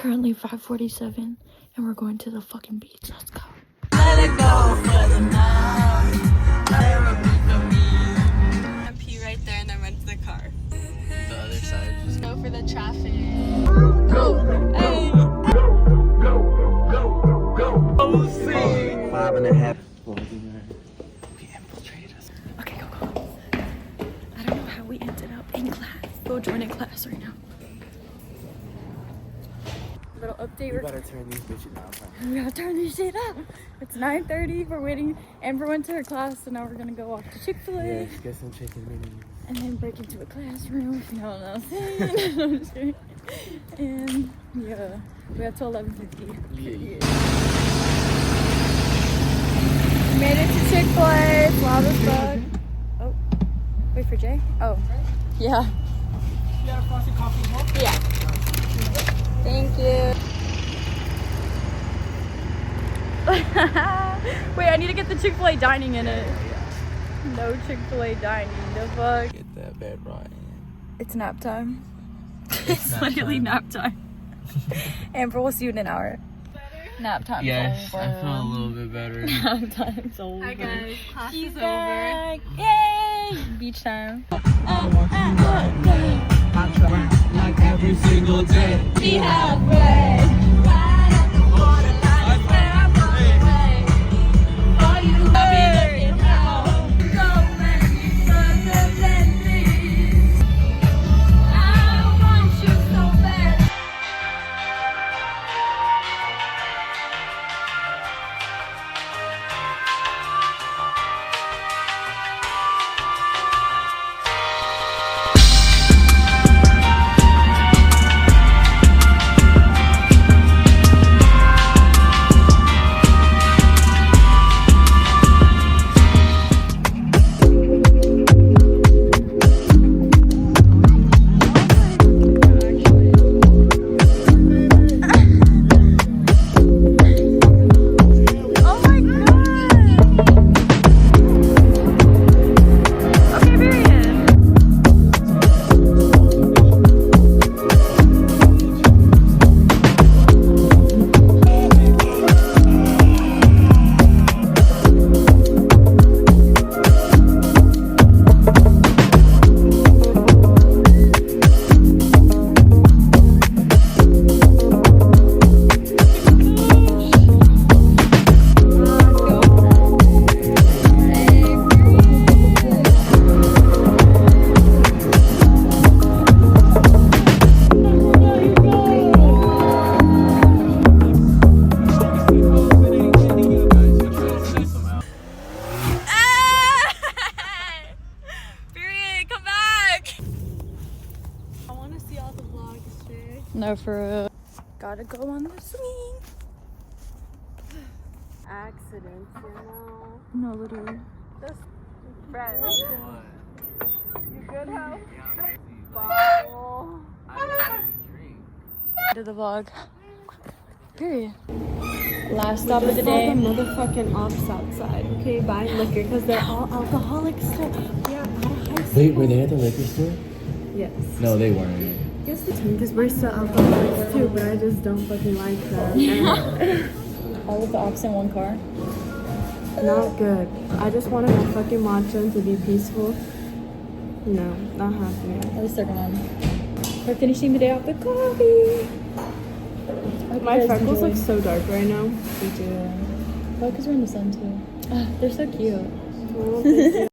currently 5:47 and we're going to the fucking beach. Let's go. Pee right there and then run to the car. The other side. Just Go for the traffic. Hey. 5.5. We infiltrated us. Okay, go. I don't know how we ended up in class. Go join a class right now. Little update. We better turn these bitches out. We gotta turn this shit up. It's 9:30. We're waiting. Amber went to her class, so now we're gonna go off to Chick-fil-A Yes, get some chicken minis. and then break into a classroom. If you know what I'm saying. I'm just kidding. And yeah, we have till 11:50. Yeah. Made it to Chick-fil-A. It's loud as fuck. Oh, wait for Jay. Oh, yeah. You got a frosted coffee milk? Yeah. Thank you. Wait, I need to get the Chick-fil-A dining in it. No Chick-fil-A dining. The fuck? Get that bed right. It's nap time. It's literally nap time. Amber, we'll see you in an hour. Nap time's Yes, over. I feel a little bit better. Nap time's over. Hi guys, class She's is back. Yay! Beach time. Like every single day. We have bread. Right at the waterline. Where I'm going away. For you, I'll be looking home. So many certainties. I want you so bad. No, for real. Gotta go on the swing. accidents, you know. No, literally. Just friends. You good, how? End of the vlog. Period. Last stop of the day. The motherfucking ops outside, okay, buying liquor because they're all alcoholics. So we are out of high school. Wait, were they at the liquor store? Yes. No, they weren't. Yes, the team, because we're still alcoholics too, but I just don't fucking like them. All of the ops in one car. Not good. I just wanted my fucking matcha to be peaceful. No, not happening. At least they're gone. We're finishing the day off with coffee. My freckles look so dark right now. They do. Oh, because we're in the sun too. They're so cute. Well, thank you.